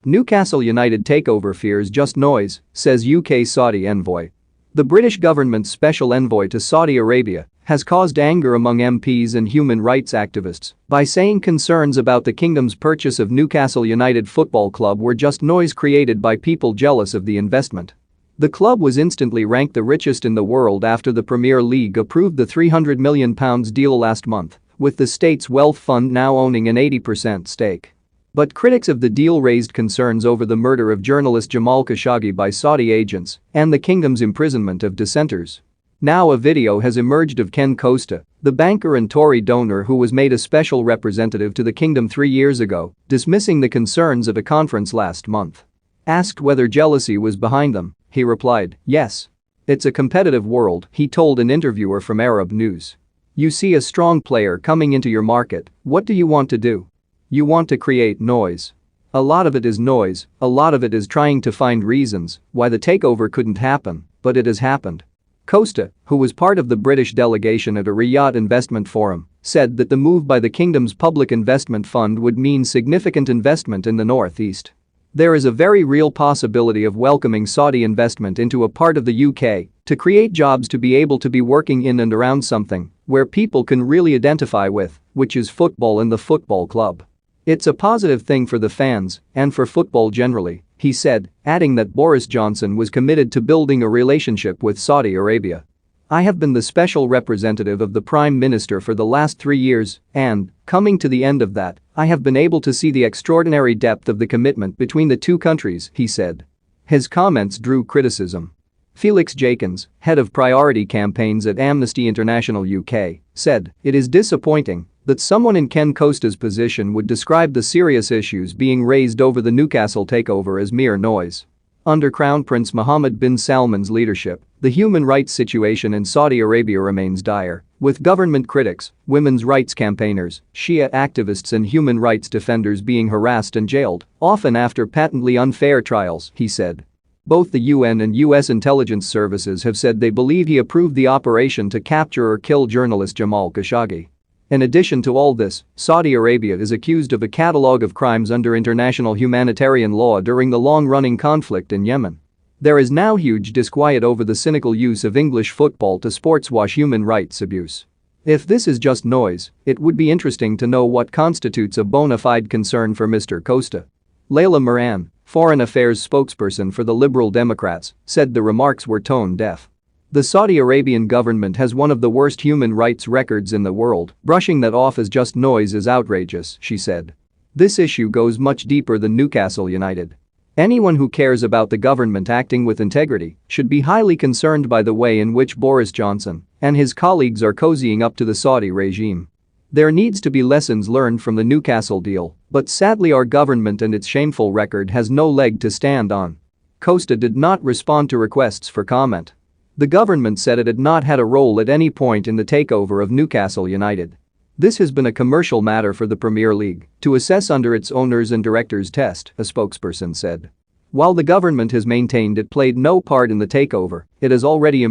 Newcastle United takeover fears just noise, says UK Saudi envoy. The British government's special envoy to Saudi Arabia has caused anger among MPs and human rights activists by saying concerns about the kingdom's purchase of Newcastle United Football Club were just noise created by people jealous of the investment. The club was instantly ranked the richest in the world after the Premier League approved the £300 million deal last month, with the state's wealth fund now owning an 80% stake. But critics of the deal raised concerns over the murder of journalist Jamal Khashoggi by Saudi agents and the kingdom's imprisonment of dissenters. Now a video has emerged of Ken Costa, the banker and Tory donor who was made a special representative to the kingdom 3 years ago, dismissing the concerns at a conference last month. Asked whether jealousy was behind them, he replied, "Yes. It's a competitive world," he told an interviewer from Arab News. "You see a strong player coming into your market, what do you want to do? You want to create noise. A lot of it is noise, a lot of it is trying to find reasons why the takeover couldn't happen, but it has happened." Costa, who was part of the British delegation at a Riyadh investment forum, said that the move by the kingdom's public investment fund would mean significant investment in the northeast. "There is a very real possibility of welcoming Saudi investment into a part of the UK to create jobs, to be able to be working in and around something where people can really identify with, which is football and the football club. It's a positive thing for the fans and for football generally," he said, adding that Boris Johnson was committed to building a relationship with Saudi Arabia. "I have been the special representative of the Prime Minister for the last 3 years and, coming to the end of that, I have been able to see the extraordinary depth of the commitment between the two countries," he said. His comments drew criticism. Felix Jakins, head of priority campaigns at Amnesty International UK, said, "It is disappointing that someone in Ken Costa's position would describe the serious issues being raised over the Newcastle takeover as mere noise." Under Crown Prince Mohammed bin Salman's leadership, the human rights situation in Saudi Arabia remains dire, with government critics, women's rights campaigners, Shia activists and human rights defenders being harassed and jailed, often after patently unfair trials, he said. Both the UN and US intelligence services have said they believe he approved the operation to capture or kill journalist Jamal Khashoggi. In addition to all this, Saudi Arabia is accused of a catalogue of crimes under international humanitarian law during the long-running conflict in Yemen. There is now huge disquiet over the cynical use of English football to sportswash human rights abuse. If this is just noise, it would be interesting to know what constitutes a bona fide concern for Mr. Costa. Layla Moran, foreign affairs spokesperson for the Liberal Democrats, said the remarks were tone-deaf. "The Saudi Arabian government has one of the worst human rights records in the world. Brushing that off as just noise is outrageous," she said. "This issue goes much deeper than Newcastle United. Anyone who cares about the government acting with integrity should be highly concerned by the way in which Boris Johnson and his colleagues are cozying up to the Saudi regime. There needs to be lessons learned from the Newcastle deal, but sadly our government and its shameful record has no leg to stand on." Costa did not respond to requests for comment. The government said it had not had a role at any point in the takeover of Newcastle United. "This has been a commercial matter for the Premier League to assess under its owners and directors test," a spokesperson said. While the government has maintained it played no part in the takeover, it has already